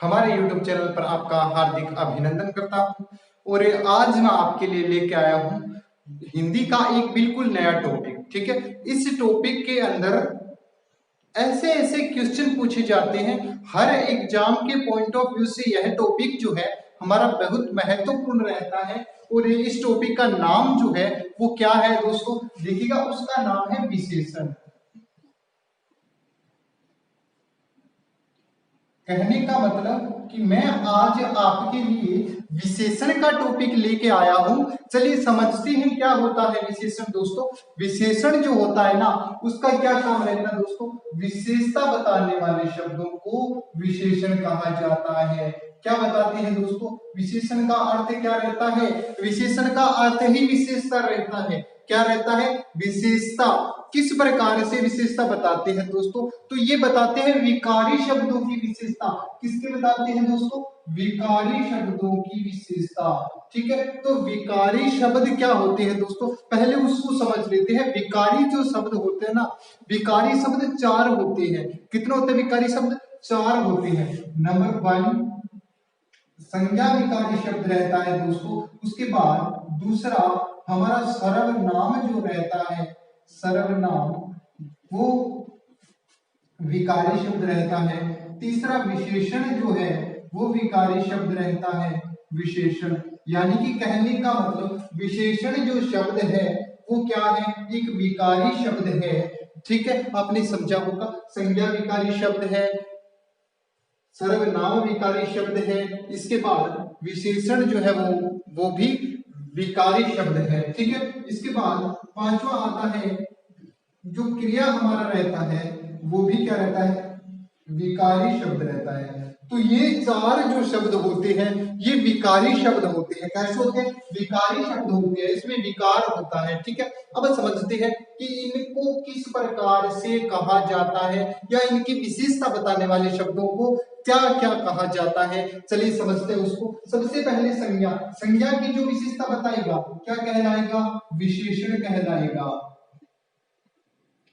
हमारे YouTube channel पर आपका हार्दिक अभिनंदन करता हूं। और आज मैं आपके लिए लेके आया हूं हिंदी का एक बिल्कुल नया टॉपिक। ठीक है, इस टॉपिक के अंदर ऐसे ऐसे क्वेश्चन पूछे जाते हैं, हर एग्जाम के पॉइंट ऑफ व्यू से यह टॉपिक जो है हमारा बहुत महत्वपूर्ण रहता है। और इस टॉपिक का नाम जो है वो क्या है दोस्तों, देखिएगा, उसका नाम है विशेषण। कहने का मतलब कि मैं आज आपके लिए विशेषण का टॉपिक लेके आया हूं। चलिए समझते हैं क्या होता है विशेषण दोस्तों। विशेषण जो होता है ना, उसका क्या काम रहता है दोस्तों, विशेषता बताने वाले शब्दों को विशेषण कहा जाता है। क्या बताते हैं दोस्तों, विशेषण का अर्थ क्या रहता है, विशेषण का अर्थ ही विशेषता रहता है। क्या रहता है, विशेषता। किस प्रकार से विशेषता बताते हैं दोस्तों, तो ये बताते हैं विकारी शब्दों की विशेषता। किसके बताते हैं दोस्तों, विकारी शब्दों की विशेषता। ठीक है, तो विकारी शब्द क्या होते हैं दोस्तों, पहले उसको समझ लेते हैं। विकारी जो शब्द होते हैं ना, विकारी शब्द 4 होते हैं। कितने होते हैं विकारी शब्द, 4 होते हैं। नंबर 1 संज्ञा विकारी शब्द रहता है दोस्तों। उसके बाद दूसरा हमारा सर्वनाम जो रहता है, सर्वनाम वो विकारी शब्द रहता है। तीसरा विशेषण जो है वो विकारी शब्द रहता है, विशेषण। यानी कि कहने का मतलब विशेषण जो शब्द है वो क्या है, एक विकारी शब्द है। ठीक है, आपने समझा होगा। संज्ञा विकारी शब्द है, सर्वनाम विकारी शब्द है, इसके बाद विशेषण जो है वो भी विकारी शब्द है। ठीक है, इसके बाद पांचवा आता है जो क्रिया हमारा रहता है वो भी क्या रहता है, विकारी शब्द रहता है। तो ये 4 जो शब्द होते हैं ये विकारी शब्द होते हैं। कैसे होते हैं, विकारी शब्द होते हैं, इसमें विकार होता है। ठीक है, अब समझते हैं कि इनको किस प्रकार से कहा जाता है, या इनकी विशेषता बताने वाले शब्दों को क्या क्या कहा जाता है। चलिए समझते हैं उसको। सबसे पहले संज्ञा। संज्ञा की जो विशेषता बताएगा क्या कहलाएगा, विशेषण कहलाएगा,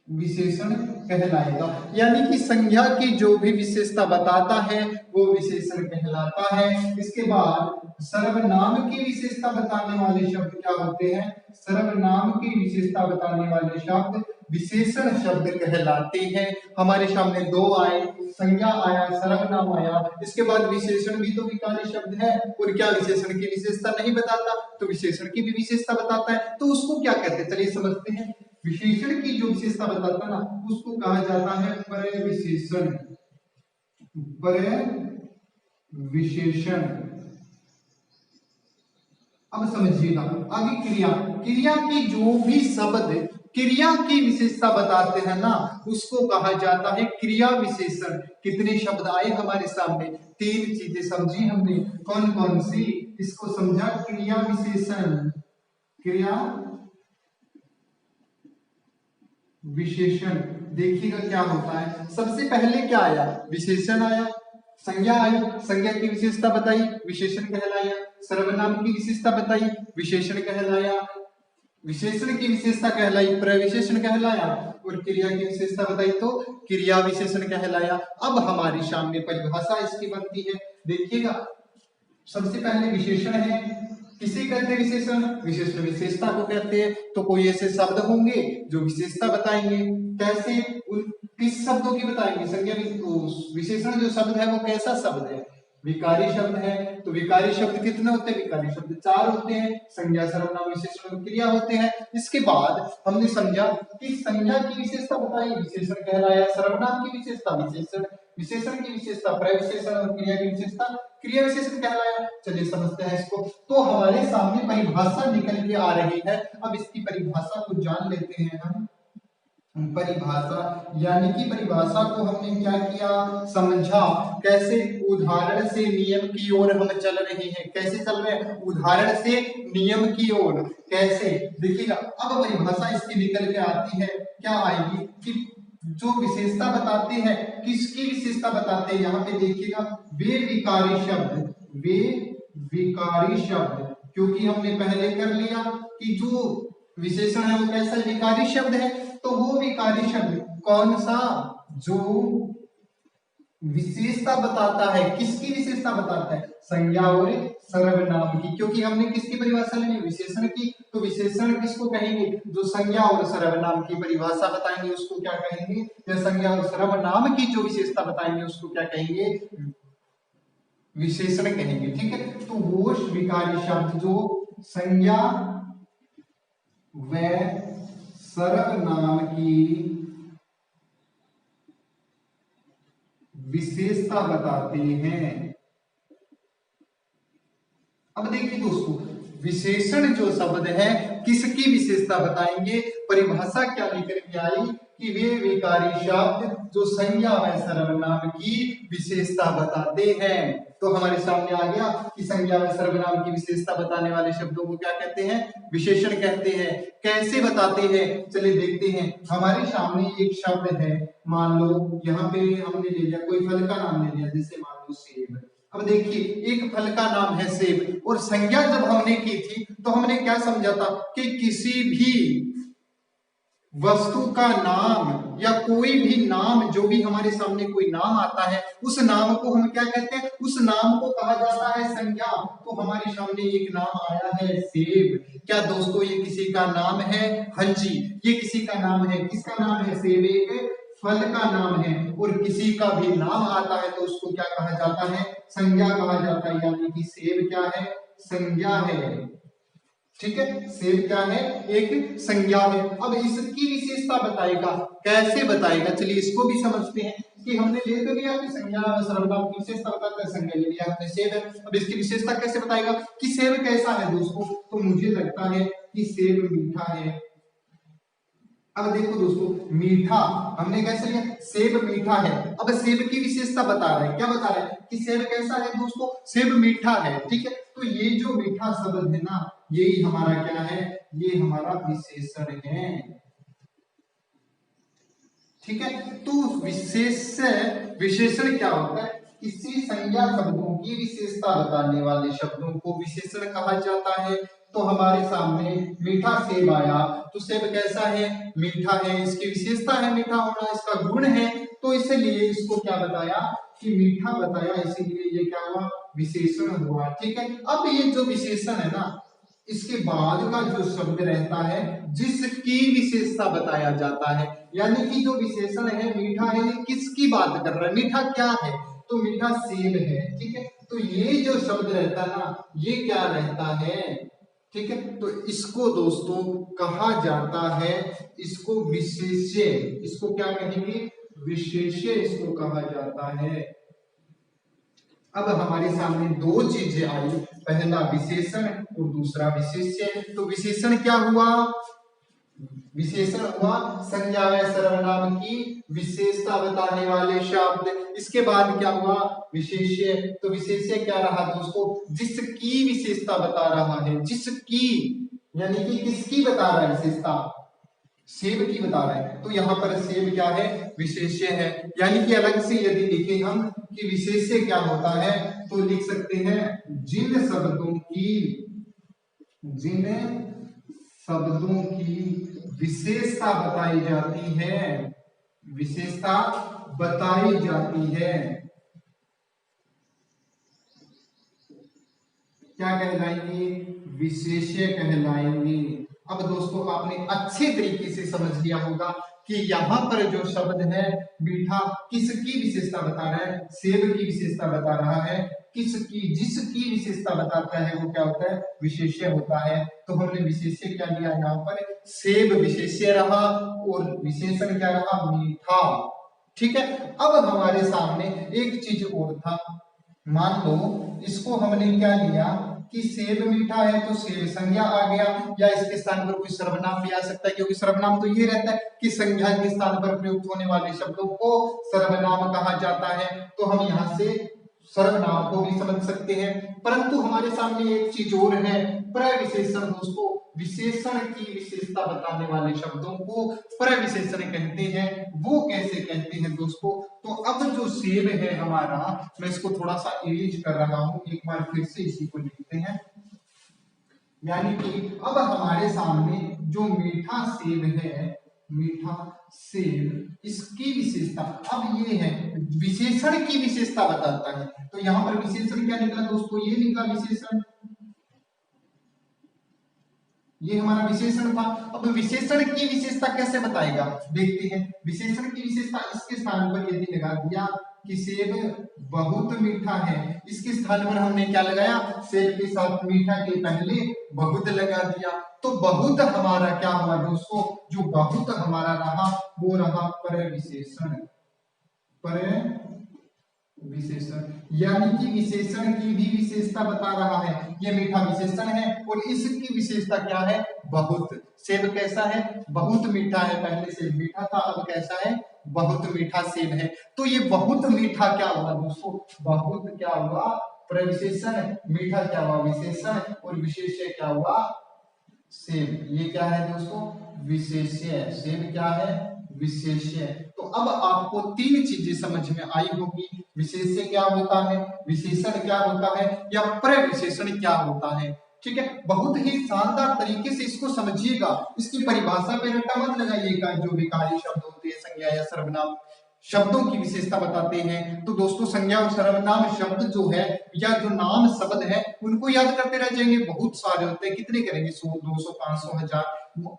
विशेषण कहलाएगा। यानी कि संज्ञा की जो भी विशेषता बताता है वो विशेषण कहलाता है। इसके बाद सर्वनाम की विशेषता बताने वाले शब्द क्या होते हैं, सर्वनाम की विशेषता बताने वाले शब्द विशेषण शब्द कहलाते हैं। हमारे सामने 2 आए, संज्ञा आया, सर्वनाम आया। इसके बाद विशेषण भी तो विकारी शब्द है, और क्या विशेषण की विशेषता नहीं बताता, तो विशेषण की भी विशेषता बताता है। तो उसको क्या कहते हैं, चलिए समझते हैं। विशेषण की जो विशेषता बताता है ना उसको कहा जाता है प्रविशेषण, प्रविशेषण। अब समझिएगा आगे क्रिया। क्रिया की जो भी शब्द क्रिया की विशेषता बताते हैं ना उसको कहा जाता है क्रिया विशेषण। कितने शब्द आए हमारे सामने, 3 चीजें समझी हमने। कौन कौन सी, इसको समझा, क्रिया विशेषण, क्रिया विशेषण। देखिएगा क्या होता है, सबसे पहले क्या आया, विशेषण आया, संज्ञा आई, संज्ञा की विशेषता बताई, विशेषण कहलाया। सर्वनाम की विशेषता बताई, विशेषण कहलाया। विशेषण की विशेषता कहलाई, प्रविशेषण कहलाया। और क्रिया की विशेषता बताई तो क्रिया विशेषण कहलाया। अब हमारी सामने परिभाषा इसकी बनती है। देखिएगा, सबसे पहले विशेषण है, किसे कहते हैं विशेषण, विशेषण विशेषता को कहते हैं। तो कोई ऐसे शब्द होंगे जो विशेषता बताएंगे। कैसे, उन किस शब्दों की बताएंगे, संज्ञा विशेषण जो शब्द है वो कैसा शब्द है, विकारी शब्द है। तो विकारी शब्द कितने होते हैं, विकारी शब्द 4 होते हैं। संज्ञा, सर्वनाम, विशेषण और क्रिया होते हैं। इसके बाद हमने समझा कि संज्ञा की विशेषता बताई, विशेषण कहलाया। सर्वनाम की विशेषता विशेषण, विशेषण की विशेषता प्रविशेषण, और क्रिया की विशेषता क्रिया विशेषण कहलाया। चलिए समझते हैं इसको। तो हमारे सामने परिभाषा निकल के आ रही है। अब इसकी परिभाषा को जान लेते हैं हम। परिभाषा यानी कि परिभाषा को हमने क्या किया, समझा। कैसे, उदाहरण से नियम की ओर हम चल रहे हैं। कैसे चल रहे हैं, उदाहरण से नियम की ओर। कैसे, देखिएगा, अब परिभाषा इसकी निकल के आती है, क्या आएगी कि जो विशेषता बताते हैं, किसकी विशेषता बताते हैं, यहाँ पे देखिएगा, वे विकारी शब्द, वे विकारी शब्द। क्योंकि हमने पहले कर लिया कि जो विशेषण है वो कैसा, विकारी शब्द है। तो वो विकारी शब्द कौन सा, जो विशेषता बताता है। किसकी विशेषता बताता है? संज्ञा और सर्वनाम की। क्योंकि हमने किसकी परिभाषा लेनी? विशेषण की। तो विशेषण किसको कहेंगे? जो संज्ञा और सर्वनाम की परिभाषा बताएंगे उसको क्या कहेंगे? या संज्ञा और सर्वनाम की जो विशेषता बताएंगे उसको क्या कहेंगे? विशेषण कहेंगे। ठीक है, तो वो विकारी शब्द जो संज्ञा व सर्वनाम की विशेषता बताते हैं। अब देखिए दोस्तों, विशेषण जो शब्द है किसकी विशेषता बताएंगे? परिभाषा क्या लेकर के आई कि वे विकारी शब्द जो संज्ञा व सर्वनाम की विशेषता बताते हैं। तो हमारे सामने आ गया कि संज्ञा व सर्वनाम की विशेषता बताने वाले शब्दों को क्या कहते हैं? विशेषण कहते हैं। कैसे बताते हैं? चलिए देखते हैं। हमारे सामने एक शब्द है, मान लो यहाँ पे हमने ले लिया, कोई फल का नाम ले लिया, जैसे मान लो सेब। अब देखिए, एक फल का नाम है सेब, और संज्ञा जब हमने की थी तो हमने क्या समझा था कि किसी भी वस्तु का नाम या कोई भी नाम, जो भी हमारे सामने कोई नाम आता है उस नाम को हम क्या कहते हैं? उस नाम को कहा जाता है संज्ञा। तो हमारे सामने एक नाम आया है सेब। क्या दोस्तों ये किसी का नाम है? हाँ जी, ये किसी का नाम है। किसका नाम है? सेब एक फल का नाम है। और किसी का भी नाम आता है तो उसको क्या कहा जाता है? संज्ञा कहा जाता है। यानी कि सेब क्या है? संज्ञा है। ठीक है, सेब क्या है? एक संज्ञा है। अब इसकी विशेषता बताएगा। कैसे बताएगा? चलिए इसको भी समझते हैं कि हमने ले तो लिया कि संज्ञा और सर्वनाम की विशेषता बताता है, संज्ञा ले लिया हमने, सेब है। अब इसकी विशेषता कैसे बताएगा कि सेब कैसा है दोस्तों? तो मुझे लगता है कि सेब मीठा है। अब देखो दोस्तों, मीठा हमने कैसे लिया? सेब मीठा है। अब सेब की विशेषता बता रहा है। क्या बता रहा है? कि सेब कैसा है दोस्तों? सेब मीठा है। ठीक है, तो ये जो मीठा शब्द है ना, यही हमारा क्या है? ये हमारा विशेषण है। ठीक है, तो विशेषण क्या होता है? किसी संज्ञा शब्दों की विशेषता बताने वाले शब्दों को विशेषण कहा जाता है। तो हमारे सामने मीठा सेब आया, तो सेब कैसा है? मीठा है। इसकी विशेषता है मीठा होना, इसका गुण है। तो इसलिए इसको क्या बताया? कि मीठा बताया, इसीलिए ये क्या हुआ? विशेषण हुआ। ठीक है, अब ये जो विशेषण है ना, इसके बाद का जो शब्द रहता है जिसकी विशेषता बताया जाता है। यानी कि जो विशेषण है मीठा है, ये किसकी बात कर रहा है? मीठा क्या है? तो मीठा सेब है। ठीक है, तो ये जो शब्द रहता है ना, ये क्या रहता है? ठीक है, तो इसको दोस्तों कहा जाता है, इसको विशेष्य। इसको क्या कहेंगे? विशेष्य इसको कहा जाता है। अब हमारे सामने दो चीजें आई, पहला विशेषण और दूसरा विशेष्य। तो विशेषण क्या हुआ? विशेषण हुआ संज्ञा व सर्वनाम की विशेषता बताने वाले शब्द। इसके बाद क्या हुआ? विशेष्य। तो विशेष्य क्या रहा दोस्तों? जिसकी विशेषता बता रहा है। जिसकी यानी कि किसकी बता रहा है विशेषता? सेब की बता रहा है। तो यहाँ पर सेब क्या है? विशेष्य है। यानी कि अलग से यदि लिखें हम कि विशेष्य क्या होता है, तो लिख सकते हैं जिन शब्दों की विशेषता बताई जाती है, विशेषता बताई जाती है, क्या कहलाएंगे? विशेष्य कहलाएंगे। अब दोस्तों आपने अच्छे तरीके से समझ लिया होगा कि यहाँ पर जो शब्द है मीठा किसकी विशेषता बता रहा है? सेब की विशेषता बता रहा है। किसकी? जिसकी विशेषता बताता है वो क्या होता है? विशेष्य होता है। तो हमने विशेष्य क्या लिया यहाँ पर? सेब विशेष्य रहा और विशेषण क्या रहा? मीठा। ठीक है, अब हमारे सामने एक चीज और था। मान लो इसको हमने क्या लिया कि सेब मीठा है, तो सेब संज्ञा आ गया, या इसके स्थान पर कोई सर्वनाम भी आ सकता है, क्योंकि सर्वनाम तो ये रहता है कि संज्ञा के स्थान पर प्रयुक्त होने वाले शब्दों को सर्वनाम कहा जाता है। तो हम यहाँ से सर्वनाम को भी समझ सकते हैं। परंतु हमारे सामने एक चीज और है, प्रविशेषण। दोस्तों विशेषण की विशेषता बताने वाले शब्दों को प्रविशेषण कहते हैं। वो कैसे कहते हैं दोस्तों? तो अब जो सेब है हमारा, मैं इसको थोड़ा सा इरेज कर रहा हूं, एक बार फिर से इसी को लिखते हैं। यानी कि अब हमारे सामने जो मीठा सेब है, मीठा सेब, इसकी विशेषता। अब ये है विशेषण की विशेषता बताता है, तो यहाँ पर विशेषण क्या निकला दोस्तों, ये निकला विशेषण, ये हमारा विशेषण था। अब विशेषण की विशेषता कैसे बताएगा, देखते हैं। विशेषण की विशेषता इसके स्थान पर यदि लगा दिया कि सेब बहुत मीठा है, इसके स्थान पर हमने क्या लगाया, सेब के साथ मीठा के पहले बहुत लगा दिया, तो बहुत हमारा क्या हुआ दोस्तों, जो बहुत हमारा रहा वो रहा परविशेषण। विशेषण यानी कि विशेषण की भी विशेषता बता रहा है। ये मीठा विशेषण है और इसकी विशेषता क्या है, बहुत। सेब कैसा है, बहुत मीठा है, पहले सेब मीठा था, अब कैसा है, बहुत मीठा सेब है। तो ये बहुत मीठा क्या हुआ दोस्तों, बहुत क्या हुआ, प्रविशेषण, मीठा क्या हुआ विशेषण, और विशेष्य क्या हुआ सेब। ये क्या है दोस्तों, विशेष्य। सेब क्या है, विशेष्य। तो अब आपको तीन चीजें समझ में आई होगी, विशेष्य क्या होता है, विशेषण क्या होता है, या प्रविशेषण क्या होता है। ठीक है, बहुत ही शानदार तरीके से इसको समझिएगा, इसकी परिभाषा पे रट्टा मत लगाइएगा। जो विकारी शब्द होते हैं, संज्ञा या सर्वनाम शब्दों की विशेषता बताते हैं, तो दोस्तों संज्ञा और सर्वनाम शब्द जो है या जो नाम शब्द है उनको याद करते रह जाएंगे। बहुत सारे होते हैं, कितने करेंगे, 100, 200, 500, 1000,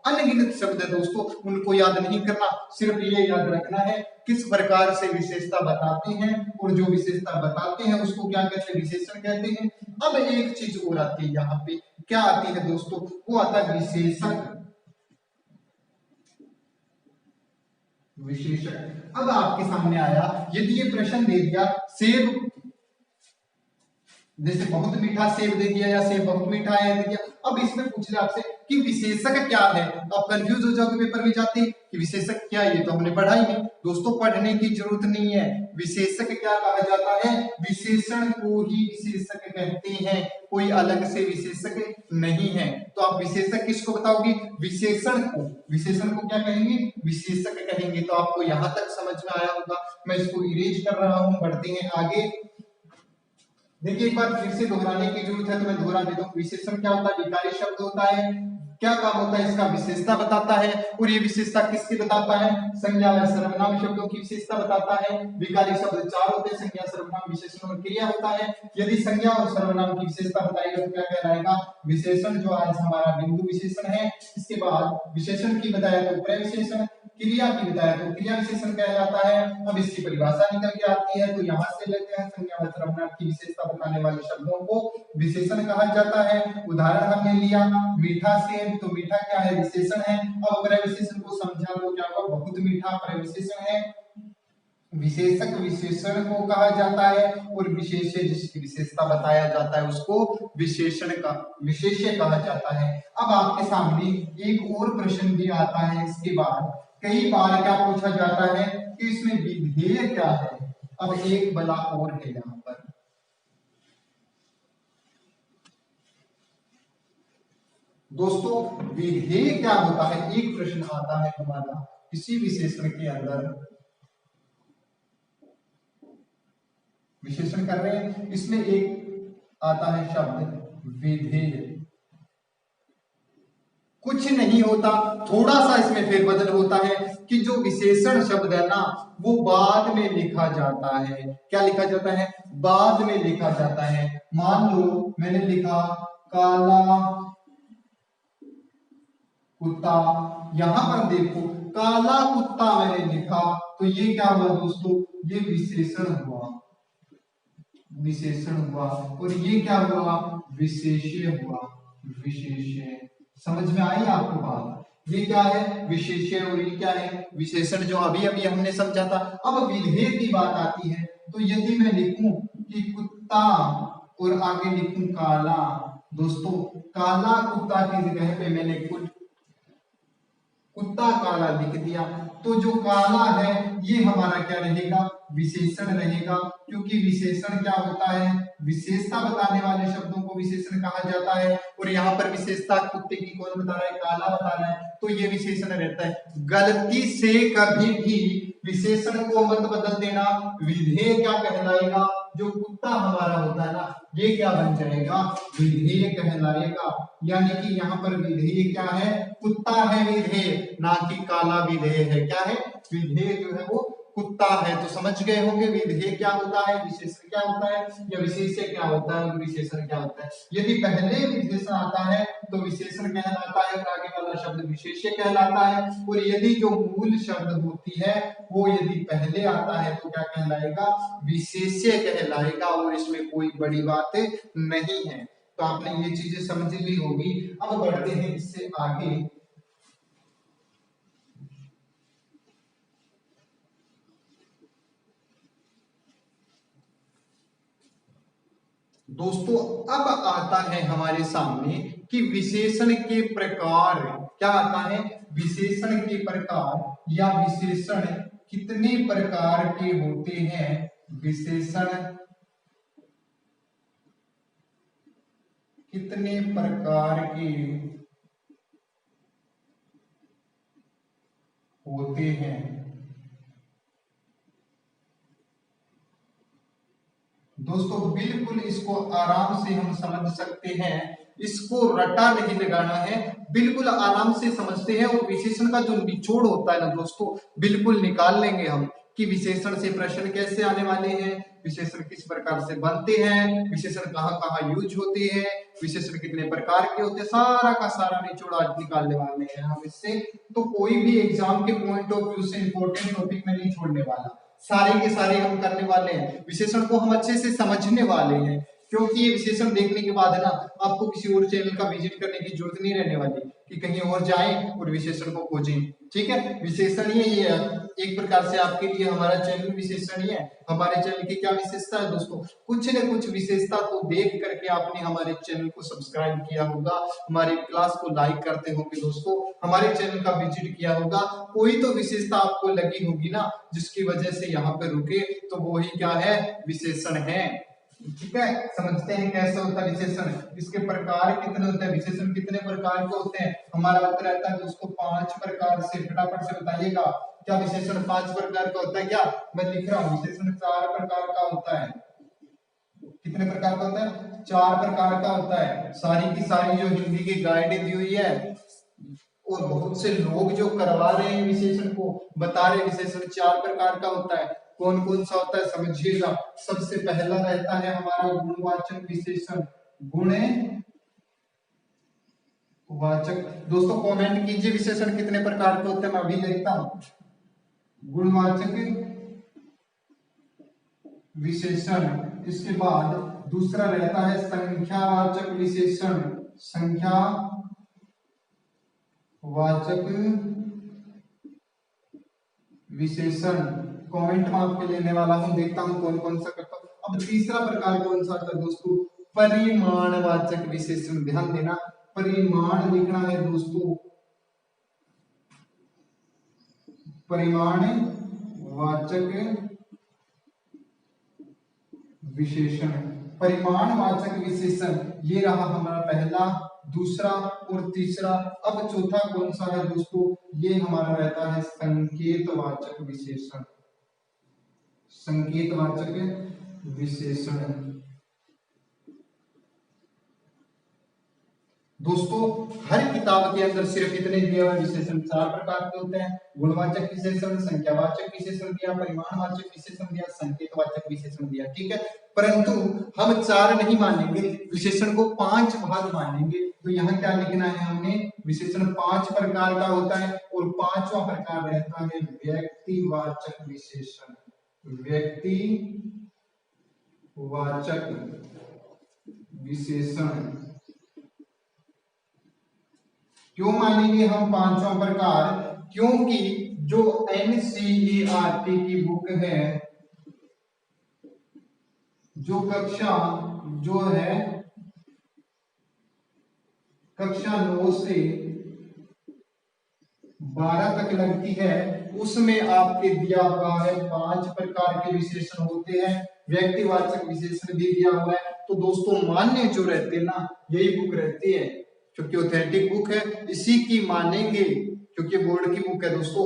अनगिनत शब्द है दोस्तों, उनको याद नहीं करना, सिर्फ ये याद रखना है किस प्रकार से विशेषता बताते हैं, और जो विशेषता बताते हैं उसको क्या कहते हैं, विशेषण कहते हैं। अब एक चीज और आती है यहाँ पे, क्या आती है दोस्तों, वो आता है विशेषक। विशेषक अब आपके सामने आया, यदि ये प्रश्न दे दिया सेब, जैसे बहुत मीठा सेब दे दिया या सेब बहुत मीठा है दे दिया, अब इसमें पूछ लिया आपसे कि विशेषक क्या है, आप कंफ्यूज हो जाओगे पेपर में जाते कि विशेषक क्या है, ये तो हमने पढ़ा ही नहीं। दोस्तों पढ़ने की जरूरत नहीं है, विशेषक क्या कहा जाता है, विशेषण को ही विशेषक कहते हैं, कोई अलग से विशेषक नहीं है। तो आप विशेषक किसको बताओगे, विशेषण को। विशेषण को क्या कहेंगे, विशेषक कहेंगे। तो आपको यहाँ तक समझ में आया होगा, मैं इसको इरेज कर रहा हूँ, बढ़ते हैं आगे। देखिए एक बार फिर से दोहराने की जरूरत है तो मैं दोहरा देता हूँ। विशेषण क्या होता है, विकारी शब्द होता है, क्या काम होता है इसका, विशेषता बताता है, और ये विशेषता किसकी बताता है, संज्ञा और सर्वनाम शब्दों की विशेषता बताता है। विकारी शब्द चार होते हैं, संज्ञा, सर्वनाम, विशेषण और क्रिया होता है। यदि संज्ञा और सर्वनाम की विशेषता बताएगा तो क्या कहलाएगा, विशेषण। जो आज हमारा बिंदु विशेषण है, इसके बाद विशेषण की बताया तो प्रविशेषण, क्रिया की बताया तो क्रिया विशेषण कहलाता है। अब इसकी परिभाषा निकल के आती है, तो यहाँ से लेते हैं, संज्ञा और सर्वनाम की विशेषता बताने वाले शब्दों को विशेषण कहा जाता है। उदाहरण हमने लिया मीठा सेब, तो मीठा क्या है, विशेषण है। अब प्रविशेषण को समझा तो क्या होगा, बहुत मीठा प्रविशेषण है। विशेषक विशेषण को कहा जाता है, और विशेष्य जिसकी विशेषता बताया जाता है उसको विशेषण का विशेष्य कहा जाता है। अब आपके सामने एक और प्रश्न भी आता है, इसके बाद कई बार क्या पूछा जाता है कि इसमें विधेय क्या है। अब एक बला और है यहाँ पर, दोस्तों विधेय क्या होता है। एक प्रश्न आता है हमारा किसी विशेषण के अंदर, विशेषण कर रहे हैं, इसमें एक आता है शब्द विधेय। कुछ नहीं होता, थोड़ा सा इसमें फेरबदल होता है कि जो विशेषण शब्द है ना वो बाद में लिखा जाता है। क्या लिखा जाता है, बाद में लिखा जाता है। मान लो मैंने लिखा काला कुत्ता, यहां पर देखो काला कुत्ता मैंने लिखा, तो ये क्या हुआ दोस्तों, ये विशेषण हुआ, विशेषण हुआ। और ये क्या हुआ, विशेष्य हुआ, विशेष्य। समझ में आई आपको बात, ये क्या है, विशेष्य, और ये क्या है, विशेषण, जो अभी अभी हमने समझा था। अब विधेय की बात आती है, तो यदि मैं लिखूं कि कुत्ता और आगे लिखूं काला, दोस्तों काला कुत्ता की जगह पे मैंने कुत्ता काला लिख दिया, तो जो काला है ये हमारा क्या रहेगा, विशेषण रहेगा। क्योंकि विशेषण क्या होता है, विशेषता बताने वाले शब्दों को विशेषण कहा जाता है। और यहाँ पर विशेषता कुत्ते की कौन बता रहा है, काला बता रहा है, तो ये विशेषण रहता है। गलती से कभी भी विशेषण को मत बदल देना, विधेय क्या कहलाएगा, जो कुत्ता हमारा होता है ना, ये क्या बन जाएगा, विधेय कहलाएगा। यानी कि यहाँ पर विधेय क्या है, कुत्ता है विधेय, ना कि काला विधेय है। क्या है, विधेय जो है वो कुत्ता है। तो समझ गए होंगे विधेय क्या होता है, विशेषण क्या होता है, या विशेष्य क्या होता है और विशेषण क्या होता है। यदि पहले विशेषण आता है तो विशेषण कहलाता है और आगे वाला शब्द विशेष्य कहलाता है। और यदि जो मूल शब्द होती है वो यदि पहले आता है तो क्या कहलाएगा, विशेष्य कहलाएगा। और इसमें कोई बड़ी बात नहीं है। तो आपने ये चीजें समझ ली होगी। अब बढ़ते हैं इससे आगे। दोस्तों अब आता है हमारे सामने कि विशेषण के प्रकार। क्या आता है, विशेषण के प्रकार या विशेषण कितने प्रकार के होते हैं। विशेषण कितने प्रकार के होते हैं। दोस्तों बिल्कुल इसको आराम से हम समझ सकते हैं, इसको रटा नहीं लगाना है, बिल्कुल आराम से समझते हैं। और विशेषण का जो निचोड़ होता है ना दोस्तों, बिल्कुल निकाल लेंगे हम कि विशेषण से प्रश्न कैसे आने वाले हैं, विशेषण किस प्रकार से बनते हैं, विशेषण कहाँ कहाँ यूज होते हैं, विशेषण कितने प्रकार के होते हैं, सारा का सारा निचोड़ आज निकालने वाले हैं हम इससे। तो कोई भी एग्जाम के पॉइंट ऑफ व्यू से इंपॉर्टेंट टॉपिक में नहीं छोड़ने वाला, सारे के सारे हम करने वाले हैं। विशेषण को हम अच्छे से समझने वाले हैं, क्योंकि ये विशेषण देखने के बाद ना आपको किसी और चैनल का विजिट करने की जरूरत नहीं रहने वाली कि कहीं और जाएं और विशेषण को खोजें। ठीक है, विशेषण ही ये एक प्रकार से आपके लिए हमारा चैनल विशेषण ही है। हमारे चैनल की क्या विशेषता है दोस्तों, कुछ न कुछ विशेषता तो देख करके आपने हमारे चैनल को सब्सक्राइब किया होगा, हमारे क्लास को लाइक करते होंगे दोस्तों, हमारे चैनल का विजिट किया होगा, कोई तो विशेषता आपको लगी होगी ना जिसकी वजह से यहाँ पे रुके, तो वो ही क्या है, विशेषण है। ठीक है, समझते हैं कैसे होता है विशेषण, इसके प्रकार कितने होते हैं, विशेषण कितने प्रकार के होते हैं। हमारा उत्तर रहता है दोस्तों 5 प्रकार से। फटाफट से बताइएगा, क्या विशेषण 5 प्रकार का होता है, क्या मैं लिख रहा हूँ, विशेषण 4 प्रकार का होता है। कितने प्रकार का होता है, 4 प्रकार का होता है। सारी की सारी जो हिंदी की गाइड दी हुई है और बहुत से लोग जो करवा रहे हैं विशेषण को बता रहे, विशेषण 4 प्रकार का होता है। कौन कौन सा होता है समझिएगा। सबसे पहला रहता है हमारा गुणवाचक विशेषण। गुणवाचक, दोस्तों कमेंट कीजिए विशेषण कितने प्रकार के होते हैं, मैं अभी देखता हूं। गुणवाचक विशेषण, इसके बाद दूसरा रहता है संख्यावाचक विशेषण। संख्यावाचक विशेषण कमेंट में आपके लेने वाला हूं, देखता हूं कौन कौन सा करता हूं। अब तीसरा प्रकार कौन सा था दोस्तों, परिमाणवाचक विशेषण। ध्यान देना, परिमाण लिखना है दोस्तों, परिमाणवाचक विशेषण। परिमाणवाचक विशेषण ये रहा हमारा पहला, दूसरा और तीसरा। अब चौथा कौन सा है दोस्तों, ये हमारा रहता है संकेतवाचक विशेषण। संकेतवाचक विशेषण दोस्तों हर किताब के अंदर सिर्फ इतने दिए हुए विशेषण 4 प्रकार के होते हैं। गुणवाचक विशेषण, संख्यावाचक विशेषण दिया, परिमाणवाचक विशेषण दिया, संकेतवाचक विशेषण दिया। ठीक है, परंतु हम 4 नहीं मानेंगे, विशेषण को 5 भाग मानेंगे। तो यहाँ क्या लिखना है हमने, विशेषण 5 प्रकार का होता है और 5वां प्रकार रहता है व्यक्तिवाचक विशेषण। व्यक्तिवाचक विशेषण क्यों मानेंगे हम 5वां प्रकार, क्योंकि जो एनसीईआरटी की बुक है, जो कक्षा जो है कक्षा 9 से 12 तक लगती है, उसमें आपके दिया हुआ है 5 प्रकार के विशेषण होते हैं, व्यक्तिवाचक विशेषण भी दिया हुआ है। तो दोस्तों मान्य जो रहते हैं ना, यही बुक रहती है, क्योंकि ऑथेंटिक बुक है, इसी की मानेंगे, क्योंकि बोर्ड की बुक है दोस्तों।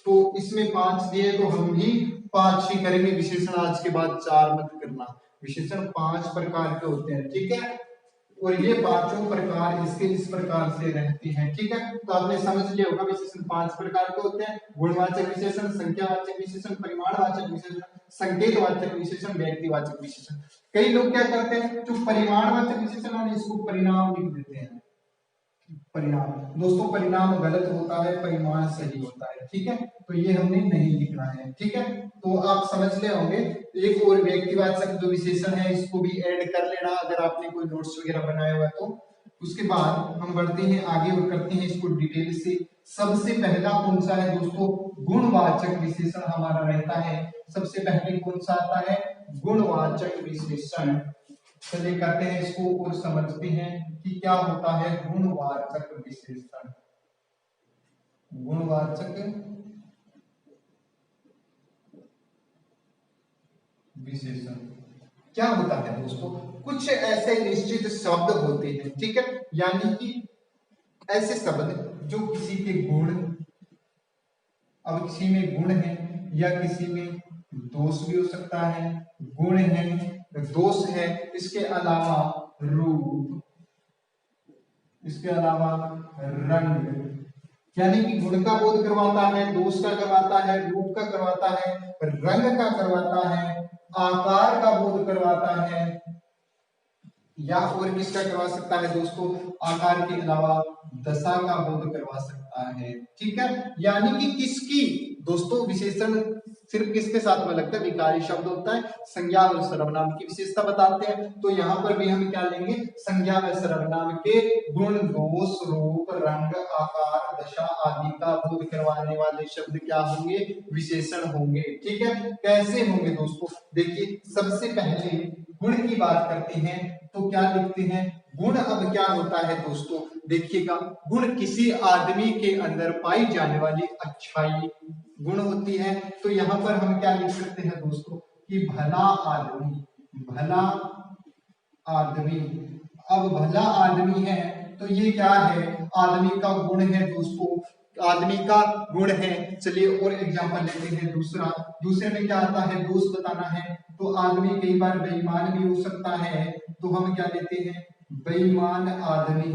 तो इसमें 5 दिए तो हम भी 5 ही करेंगे, विशेषण आज के बाद 4 मत करना। विशेषण 5 प्रकार के होते हैं, ठीक है। और ये पांचों प्रकार इसके इस प्रकार से रहती हैं, ठीक है। तो आपने समझ लिया होगा विशेषण 5 प्रकार के होते हैं। गुणवाचक विशेषण, संख्यावाचक विशेषण, परिमाणवाचक विशेषण, संकेतवाचक विशेषण, व्यक्तिवाचक विशेषण। कई लोग क्या करते हैं, जो परिमाणवाचक विशेषण है इसको परिणाम लिख देते हैं। परिणाम, दोस्तों परिणाम गलत होता है, परिमाण सही होता है, ठीक है। तो ये हमने नहीं लिखना है, ठीक है। तो आप समझ ले होंगे। एक और व्यक्तिवाचक जो विशेषण है इसको भी ऐड कर लेना अगर आपने कोई नोट्स वगैरह बनाया हुआ तो। उसके बाद हम बढ़ते हैं आगे और करते हैं इसको डिटेल से। सबसे पहला कौन सा है दोस्तों, गुणवाचक विशेषण हमारा रहता है। सबसे पहले कौन सा आता है, गुणवाचक विशेषण। चलिए करते हैं इसको और समझते हैं कि क्या होता है गुणवाचक विशेषण। गुणवाचक विशेषण क्या होता है दोस्तों, कुछ ऐसे निश्चित शब्द होते हैं, ठीक है। यानी कि ऐसे शब्द जो किसी के गुण, अब किसी में गुण है या किसी में दोष भी हो सकता है, गुण है, दोष है, इसके अलावा रूप, इसके अलावा रंग, यानी कि गुण का बोध करवाता है, दोष का करवाता है, रूप का करवाता है, रंग का करवाता है, आकार का बोध करवाता है, या और किसका करवा सकता है दोस्तों, आकार के अलावा दशा का बोध करवा सकता है, ठीक है। यानी कि किसकी दोस्तों विशेषण सिर्फ किसके साथ में लगता है, विकारी शब्द होता है, संज्ञा और सर्वनाम की विशेषता बताते हैं। तो यहाँ पर भी हम क्या लेंगे, संज्ञा व सर्वनाम के गुण, दोष, रूप, रंग, आकार, दशा आदि का बोध करवाने वाले शब्द क्या होंगे, विशेषण होंगे, ठीक है। कैसे होंगे दोस्तों, देखिए सबसे पहले गुण की बात करते हैं तो क्या लिखते हैं, गुण अब क्या होता है दोस्तों, देखिएगा, गुण किसी आदमी के अंदर पाई जाने वाली अच्छाई गुण होती है। तो यहाँ पर हम क्या लिख सकते हैं दोस्तों कि भला आदमी, भला आदमी। अब भला आदमी है तो ये क्या है, आदमी का गुण है दोस्तों, आदमी का गुण है। चलिए और एग्जांपल लेते हैं दूसरा, दूसरे में क्या आता है, दोष बताना है। तो आदमी कई बार बेईमान भी हो सकता है, तो हम क्या लेते हैं, बेईमान आदमी,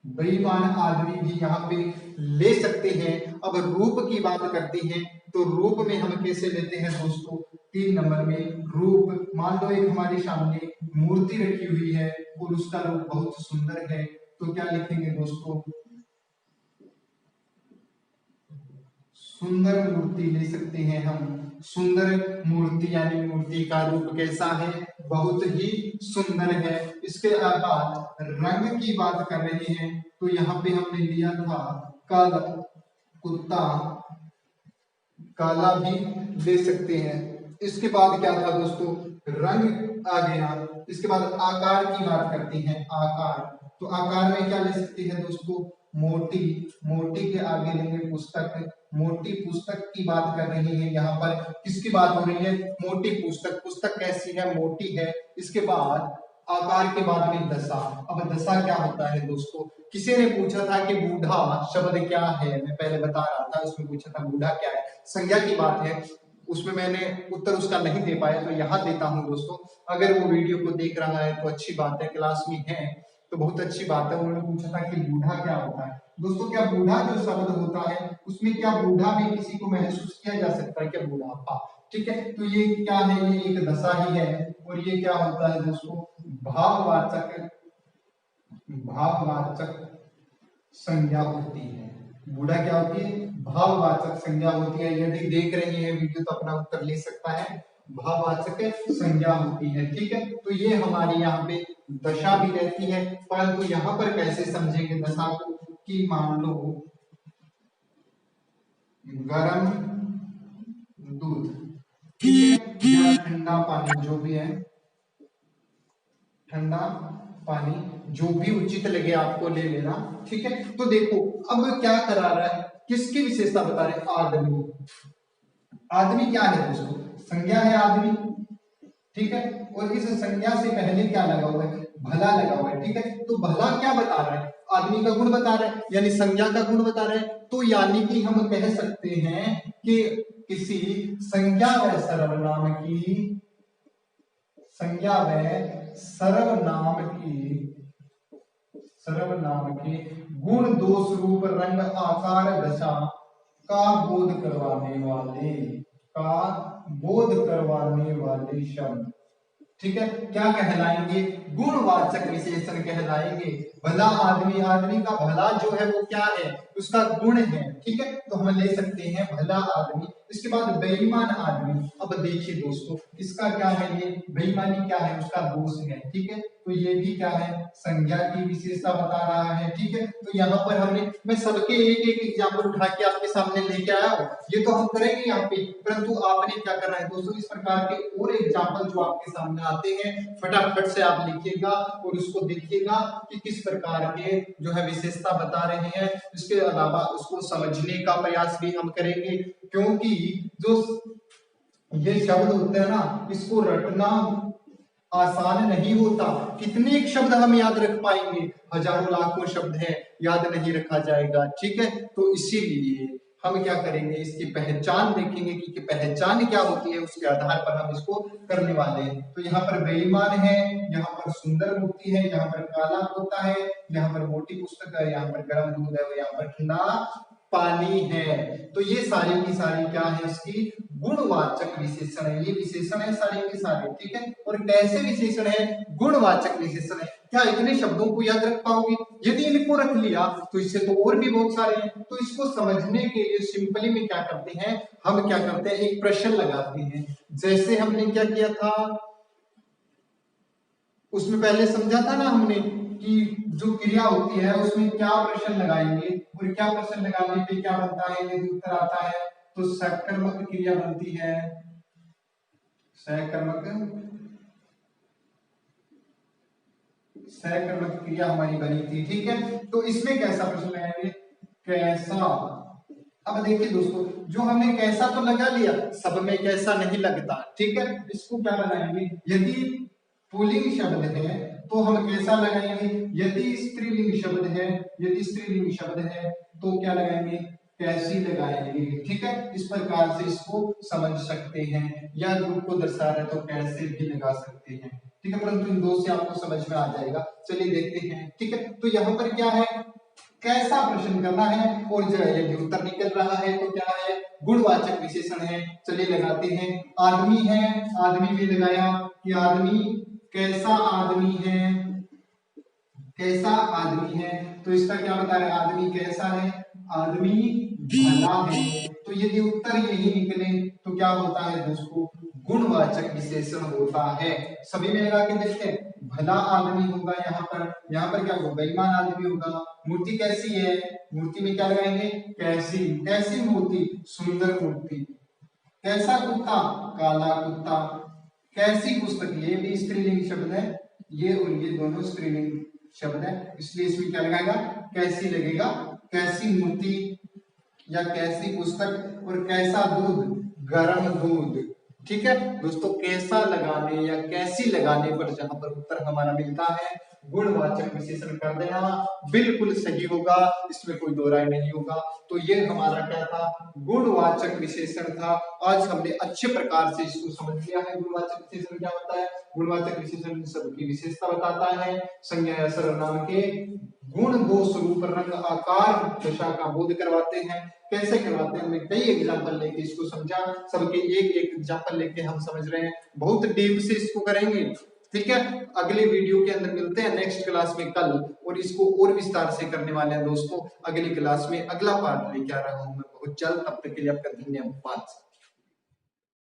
बेईमान आदमी भी यहाँ पे ले सकते हैं। अब रूप की बात करते हैं तो रूप में हम कैसे लेते हैं दोस्तों, 3 नंबर में रूप, मान लो एक हमारे सामने मूर्ति रखी हुई है और उसका रूप बहुत सुंदर है, तो क्या लिखेंगे दोस्तों, सुंदर मूर्ति ले सकते हैं हम। सुंदर मूर्ति यानी मूर्ति का रूप कैसा है, बहुत ही सुंदर है। इसके बाद रंग की बात कर रहे हैं तो यहाँ पे हमने लिया था काला, कुत्ता काला भी ले सकते हैं। इसके बाद क्या था दोस्तों, रंग आ गया। इसके बाद आकार की बात करते हैं, आकार, तो आकार में क्या ले सकते हैं दोस्तों, मोटी, मोटी के आगे लेंगे पुस्तक, मोटी पुस्तक की बात कर रहे हैं। यहाँ पर किसकी बात हो रही है, मोटी पुस्तक, पुस्तक कैसी है, मोटी है। इसके बाद आकार के बाद में दशा। अब दशा क्या होता है दोस्तों, किसी ने पूछा था कि बूढ़ा शब्द क्या है, मैं पहले बता रहा था, उसमें पूछा था बूढ़ा क्या है, संज्ञा की बात है, उसमें मैंने उत्तर उसका नहीं दे पाया तो यहाँ देता हूँ दोस्तों। अगर वो वीडियो को देख रहा है तो अच्छी बात है, क्लास में है तो बहुत अच्छी बात है। उन्होंने पूछा था कि बूढ़ा क्या होता है दोस्तों, क्या बूढ़ा जो शब्द होता है उसमें क्या बूढ़ा में किसी को महसूस किया जा सकता है क्या, बुढ़ापा, ठीक है। तो ये क्या है, ये एक दशा ही है। और ये क्या होता है दोस्तों, भाववाचक, भाववाचक संज्ञा होती है। बूढ़ा क्या होती है, भाववाचक संज्ञा होती है। यदि देख रही है वीडियो तो अपना उत्तर ले सकता है, भाववाचक संज्ञा होती है, ठीक है। तो ये हमारी यहाँ पे दशा भी रहती है, परंतु यहाँ पर कैसे समझेंगे दशा को, कि मान लो गरम दूध, ठीक है, या ठंडा पानी, जो भी है ठंडा पानी, जो भी उचित लगे आपको ले लेना, ठीक है। तो देखो अब क्या करा रहा है, किसकी विशेषता बता रहे हैं, आदमी। आदमी क्या है दोस्तों, संज्ञा है आदमी, ठीक है। और इस संज्ञा से पहले क्या लगा हुआ है, भला लगा हुआ है, ठीक है। तो भला क्या बता रहा है, आदमी का गुण बता रहा है, यानी संज्ञा का गुण बता रहा है। तो यानी कि हम कह सकते हैं कि किसी संज्ञा व सर्वनाम की संज्ञा व सर्वनाम की गुण दोष रूप रंग आकार दशा का बोध करवाने वाले शब्द, ठीक है, क्या कहलाएंगे? गुणवाचक विशेषण कहलाएंगे। भला आदमी, आदमी का भला जो है वो क्या है? उसका गुण है, ठीक है, तो हम ले सकते हैं भला आदमी। इसके बाद बेईमान आदमी। अब देखिए दोस्तों, इसका क्या है? ये बेईमानी क्या है? उसका दोष है, ठीक है, तो ये भी क्या है? संज्ञा की विशेषता बता रहा है, ठीक है। तो यहाँ पर मैं सबके एक एक एग्जाम्पल उठा के आपके सामने लेके आया हूँ, ये तो हम करेंगे यहाँ पे, परंतु आपने क्या करना है दोस्तों, इस प्रकार के और एग्जाम्पल जो आपके सामने आते हैं फटाफट से आप लिखिएगा और उसको देखिएगा कि किस प्रकार के जो है विशेषता बता रहे हैं। इसके अलावा उसको समझने का प्रयास भी हम करेंगे, क्योंकि जो ये शब्द होते हैं ना, इसको रटना आसान नहीं होता। कितने एक शब्द हम याद रख पाएंगे? हजारों लाखों शब्द हैं, याद नहीं रखा जाएगा, ठीक है। तो इसीलिए हम क्या करेंगे, इसकी पहचान देखेंगे कि पहचान क्या होती है, उसके आधार पर हम इसको करने वाले हैं। तो यहाँ पर बेईमान है, यहाँ पर सुंदर मूर्ति है, यहाँ पर काला तोता है, यहाँ पर मोटी पुस्तक है, यहाँ पर गर्म दूध है, यहाँ पर ठंडा पानी है। तो ये सारी की सारी क्या है? इसकी गुणवाचक विशेषण है। ये विशेषण है सारे के सारे, ठीक है। और कैसे विशेषण है? गुणवाचक विशेषण है। क्या इतने शब्दों को याद रख पाओगे? यदि इनको रख लिया तो इससे तो और भी बहुत सारे हैं। तो इसको समझने के लिए सिंपली में क्या करते हैं, हम क्या करते हैं, एक प्रश्न लगाते हैं। जैसे हमने क्या किया था, उसमें पहले समझा था ना हमने कि जो क्रिया होती है उसमें क्या प्रश्न लगाएंगे, और क्या प्रश्न लगाने पे क्या बनता है, यदि उत्तर आता है तो सकर्मक क्रिया बनती है। सकर्मक क्रिया हमारी बनी थी, ठीक है। तो इसमें कैसा प्रश्न लगाएंगे? कैसा। अब देखिए दोस्तों, जो हमने कैसा तो लगा लिया, सब में कैसा नहीं लगता, ठीक है। इसको क्या लगाएंगे? यदि पुल्लिंग शब्द है तो हम कैसा लगाएंगे? यदि स्त्रीलिंग शब्द है तो क्या लगाएंगे? कैसी लगाएंगे, ठीक है। इस प्रकार से इसको समझ सकते हैं, या ग्रुप को दर्शा रहे तो कैसे भी लगा सकते हैं, ठीक है। परंतु इन दो से आपको समझ में आ जाएगा। चलिए देखते हैं, ठीक है। तो यहाँ पर क्या है, कैसा प्रश्न करना है, और जो है यदि उत्तर निकल रहा है तो क्या है? गुणवाचक विशेषण है। चलिए लगाते हैं। आदमी है, आदमी भी लगाया कि आदमी कैसा आदमी है, तो इसका क्या बता रहे हैं? आदमी कैसा है? आदमी भला है। तो यदि उत्तर यही निकले तो क्या होता है दोस्तों? गुणवाचक विशेषण होता है। सभी में लगा के देखते हैं। भला आदमी होगा, यहाँ पर क्या होगा? बेईमान आदमी होगा। मूर्ति कैसी है? मूर्ति में क्या लगाएंगे? कैसी मूर्ति? सुंदर मूर्ति। कैसा कुत्ता? काला कुत्ता। कैसी पुस्तक? ये भी स्त्रीलिंग शब्द है, ये और ये दोनों स्त्रीलिंग शब्द है, इसलिए इसमें क्या लगाएगा? कैसी लगेगा। कैसी मूर्ति या कैसी पुस्तक, और कैसा दूध? गर्म दूध, ठीक है दोस्तों। कैसा लगाने या कैसी लगाने पर जहां पर उत्तर हमारा मिलता है, गुणवाचक विशेषण कर देना बिल्कुल सही होगा, इसमें कोई दो राय नहीं होगा। तो ये हमारा क्या था? गुणवाचक विशेषण था। आज हमने अच्छे प्रकार से इसको समझ लिया है। गुणवाचक विशेषण क्या होता है? गुणवाचक विशेषण सबकी विशेषता बताता है। संज्ञा या सर्वनाम के गुण दोष रूप रंग आकार दशा का बोध करवाते हैं। कैसे करवाते हैं? हमने कई एग्जाम्पल लेके इसको समझा, सबके एक एक एग्जाम्पल लेके हम समझ रहे हैं। बहुत डीप से इसको करेंगे, ठीक है। अगले वीडियो के अंदर मिलते हैं नेक्स्ट क्लास में कल, और इसको और विस्तार से करने वाले हैं दोस्तों। अगली क्लास में अगला पार्ट लेके आ रहा हूं मैं बहुत जल्द। तब तक के लिए आपका धन्यवाद।